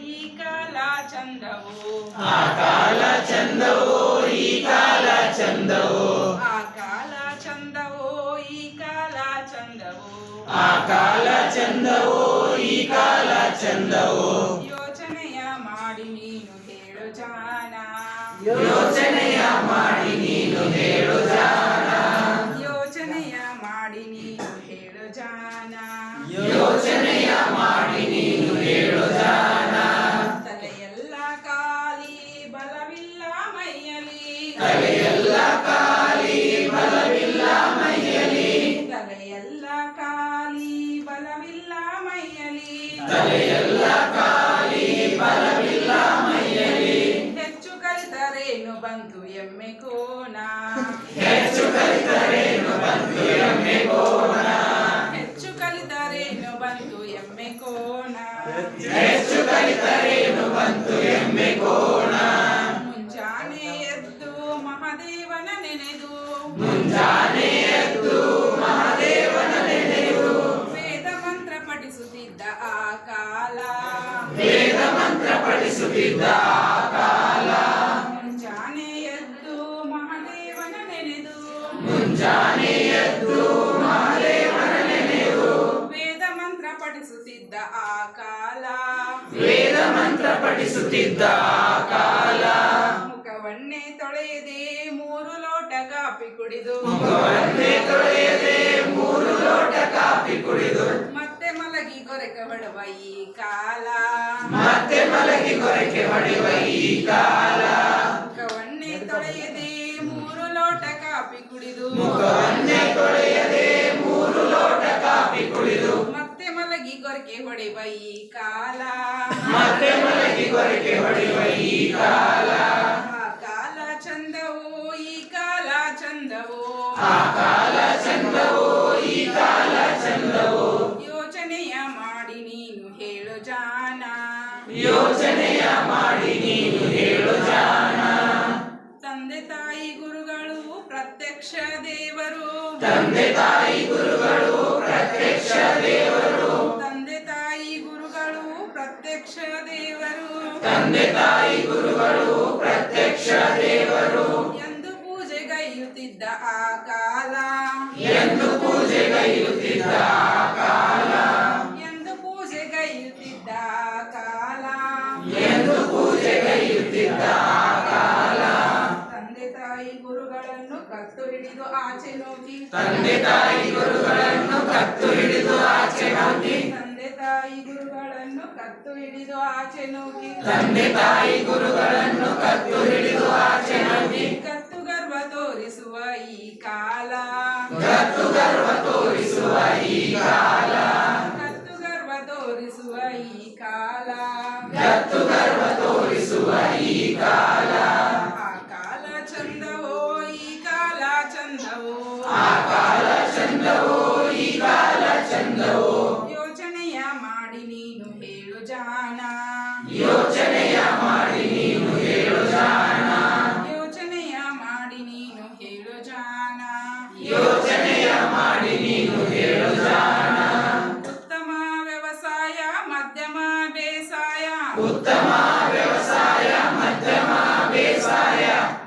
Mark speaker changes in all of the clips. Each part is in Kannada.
Speaker 1: ಈ ಕಾಲ ಚಂದವೋ
Speaker 2: ಆ ಕಾಲ ಚಂದವೋ ಈ ಕಾಲ ಚಂದವೋ
Speaker 1: ಆ ಕಾಲ ಚಂದವೋ ಈ ಕಾಲ ಚಂದವೋ
Speaker 2: ಆ ಕಾಲ ಚಂದವೋ ಈ ಕಾಲ ಚಂದವೋ
Speaker 1: ಯೋಚನೆಯ ಮಾಡಿ ನೀನು ಹೇಳು ಜಾನ
Speaker 2: ಯೋಚನೆಯ ಮಾಡಿ ನೀನು ಹೇಳು ಜಾಣ
Speaker 1: ಯೋಚನೆಯ ಮಾಡಿ ನೀನು ಹೇಳು ಜಾನ
Speaker 2: ಯೋಚನೆಯ ಮಾಡಿ ನೀನು ಹೇಳು ಜಾಣ
Speaker 1: ತಲೆಯೆಲ್ಲ ಖಾಲಿ ಬಲವಿಲ್ಲ ಮೈಯಲಿ
Speaker 2: ತಲೆಯೆಲ್ಲ ಖಾಲಿ ಬಲವಿಲ್ಲ ಮೈಯಲಿ
Speaker 1: ತಲೆಯೆಲ್ಲ ಖಾಲಿ ಬಲವಿಲ್ಲ ಮೈಯಲಿ
Speaker 2: ತಲೆಯೆಲ್ಲ ಖಾಲಿ ಬಲವಿಲ್ಲ ಮೈಯಲಿ
Speaker 1: ಹೆಚ್ಚು ಕಲಿತರೇನು ಬಂತು ಎಮ್ಮೆ ಕೋನ
Speaker 2: ಹೆಚ್ಚು ಕಲಿತರೇನು ಬಂತು ಎಮ್ಮೆ ಕೋನ
Speaker 1: ಹೆಚ್ಚು ಕಲಿತರೇನು ಬಂತು ಎಮ್ಮೆ ಕೋನ
Speaker 2: ಹೆಚ್ಚು ಕಲಿತರೇನು ಬಂತು ಎಮ್ಮೆ ಕೋಣ
Speaker 1: ಮುಂಜಾನೆ ಎದ್ದು ಮಹಾದೇವನ ನೆನೆದು
Speaker 2: ಮುಂಜಾನೆ ಎದ್ದು ಮಹಾದೇವನ ನೆನೆದು
Speaker 1: ವೇದ ಮಂತ್ರ ಪಠಿಸುತ್ತಿದ್ದ ಆ ಕಾಲ
Speaker 2: ವೇದ ಮಂತ್ರ ಪಠಿಸುತ್ತಿದ್ದ ಆ ಕಾಲ
Speaker 1: ಮುಂಜಾನೆ ಎದ್ದು ಮಹಾದೇವನ ನೆನೆದು
Speaker 2: ಮುಂಜಾನೆ ಎದ್ದು ಮಹಾದೇವನ ನೆನೆದು
Speaker 1: ವೇದ ಮಂತ್ರ ಪಠಿಸುತ್ತಿದ್ದ ಆ ಕಾಲ
Speaker 2: ವೇದ ಮಂತ್ರ ಪಠಿಸುತ್ತಿದ್ದ ಆ ಕಾಲ
Speaker 1: ಮುಖವನ್ನೇ ತೊಳೆಯದೆ 3 ಲೋಟ ಕಾಪಿ ಕುಡಿದು
Speaker 2: ಮುಖವನ್ನೇ ತೊಳೆಯದೆ 3 ಲೋಟ ಕಾಫಿ ಕುಡಿದು
Speaker 1: ಮತ್ತೆ ಮಲಗಿ ಗೊರಕೆ ಹೊಡುವ ಈ ಕಾಲ
Speaker 2: ಮತ್ತೆ ಮಲಗಿ ಗೊರಕೆ ಹೊಡೆಯುವ ಈ ಕಾಲ
Speaker 1: ಮುಖವನ್ನೇ ತೊಳೆಯದೆ 3 ಲೋಟ ಕಾಪಿ ಕುಡಿದು
Speaker 2: ಮುಖವನ್ನೇ ತೊಳೆಯದೆ 3 ಲೋಟ ಕಾಫಿ ಕುಡಿದು
Speaker 1: ಮತ್ತೆ ಮಲಗಿ ಗೊರಕೆ ಹೊಡೆಯುವ ಈ ಕಾಲ
Speaker 2: ಮತ್ತೆ ಮಲಗಿ ಗೊರಕೆ ಹೊಡೆಯುವ ಈ ಕಾಲ
Speaker 1: ಆ ಕಾಲ ಚಂದವೋ ಈ ಕಾಲ ಚಂದವೋ
Speaker 2: ಆ ಕಾಲ ಚಂದವೋ ಈ ಕಾಲ ಚಂದವೋ
Speaker 1: ಯೋಚನೆಯ ಮಾಡಿ ನೀನು ಹೇಳು ಜಾನ
Speaker 2: ಯೋಚನೆಯ ಮಾಡಿ ನೀನು ಹೇಳು ಜಾಣ
Speaker 1: ತಂದೆ ತಾಯಿ ಗುರುಗಳು ಪ್ರತ್ಯಕ್ಷ ದೇವರು
Speaker 2: ತಂದೆ ತಾಯಿ ಗುರುಗಳು ಪ್ರತ್ಯಕ್ಷ ದೇವರು
Speaker 1: ತಂದೆ ತಾಯಿ ಗುರುಗಳು ಪ್ರತ್ಯಕ್ಷ ದೇವರು
Speaker 2: ತಂದೆ ತಾಯಿ ಗುರುಗಳು ಪ್ರತ್ಯಕ್ಷ ದೇವರು
Speaker 1: ಎಂದು ಪೂಜೆಗೈಯುತ್ತಿದ್ದ ಆ ಕಾಲ
Speaker 2: ಎಂದು ಪೂಜೆಗೈಯುತ್ತಿದ್ದ ಆ ಕಾಲ
Speaker 1: ಎಂದು ಪೂಜೆಗೈಯುತ್ತಿದ್ದ ಆ ಕಾಲ
Speaker 2: ಎಂದು ಪೂಜೆಗೈಯುತ್ತಿದ್ದ ಆ ಕಾಲ
Speaker 1: ತಂದೆ ತಾಯಿ ಗುರುಗಳನ್ನು ಕತ್ತು ಹಿಡಿದು ಆಚೆ ನೂಕಿ
Speaker 2: ತಂದೆ ತಾಯಿ ಗುರುಗಳನ್ನು ಕತ್ತು ಹಿಡಿದು ಆಚೆ ಹೋಗಿ
Speaker 1: ತಂದೆ ತಾಯಿ ಗುರುಗಳನ್ನು ಕತ್ತು ಹಿಡಿದು ಆಚೆ ನೂಕಿ
Speaker 2: ತಂದೆ ತಾಯಿ ಗುರುಗಳನ್ನು ಕತ್ತು ಹಿಡಿದು ಆಚೆ ಹೋಗಿ
Speaker 1: ಕತ್ತು ಗರ್ವ ತೋರಿಸುವ ಈ ಕಾಲ
Speaker 2: ಕತ್ತು ಗರ್ವ ತೋರಿಸುವ ಈ ಕಾಲ
Speaker 1: ಕತ್ತು ಗರ್ವ ತೋರಿಸುವ ಈ ಕಾಲ
Speaker 2: ಕತ್ತು ಗರ್ವ ತೋರಿಸುವ ಈ ಕಾಲ
Speaker 1: ಆ ಕಾಲ ಚಂದವೋ ಈ ಕಾಲ ಚಂದವೋ
Speaker 2: ಆ ಕಾಲ ಚಂದವೋ ಈ ಕಾಲ ಚಂದವೋ
Speaker 1: ಯೋಚನೆಯ ಮಾಡಿ ನೀನು ಹೇಳು ಜಾನ
Speaker 2: ಯೋಚನೆಯ ಮಾಡಿ ನೀನು ಹೇಳು ಜಾಣ
Speaker 1: ಯೋಚನೆಯ ಮಾಡಿ ನೀನು ಹೇಳು ಜಾನ
Speaker 2: ಯೋಚನೆಯ ಮಾಡಿ ನೀನು ಹೇಳು ಜಾಣ
Speaker 1: ಉತ್ತಮ ವ್ಯವಸಾಯ ಮಧ್ಯಮ ಬೇಸಾಯ
Speaker 2: ಉತ್ತಮ ವ್ಯವಸಾಯ ಮಧ್ಯಮ ಬೇಸಾಯ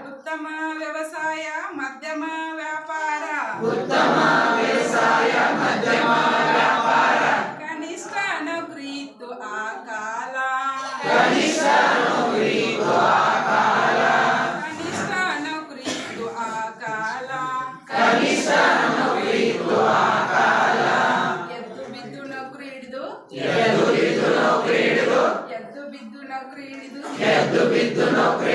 Speaker 1: ಉತ್ತಮ ವ್ಯವಸಾಯ ಮಧ್ಯಮ ವ್ಯಾಪಾರ
Speaker 2: ಉತ್ತಮ ವ್ಯವಸಾಯ ಮಧ್ಯಮ ವ್ಯಾಪಾರ
Speaker 1: ಕನಿಷ್ಠ ನೌಕರಿ ಇತ್ತು ಆ ಕಾಲ
Speaker 2: ಕನಿಷ್ಠ ನೌಕರಿ ಇತ್ತು ಆ ಕಾಲ
Speaker 1: ಕನಿಷ್ಠ ನೌಕರಿ ಇತ್ತು ಆ ಕಾಲ
Speaker 2: ಕನಿಷ್ಠ ನೌಕರಿ ಇತ್ತು ಆ ಕಾಲ
Speaker 1: ಎದ್ದು ಬಿದ್ದು ನೌಕರಿ ಹಿಡಿದು
Speaker 2: ಎದ್ದು ಬಿದ್ದು ನೌಕರಿ ಹಿಡಿದು
Speaker 1: ಎದ್ದು ಬಿದ್ದು ನೌಕರಿ ಹಿಡಿದು
Speaker 2: ಎದ್ದು ಬಿದ್ದು ನೌಕರಿ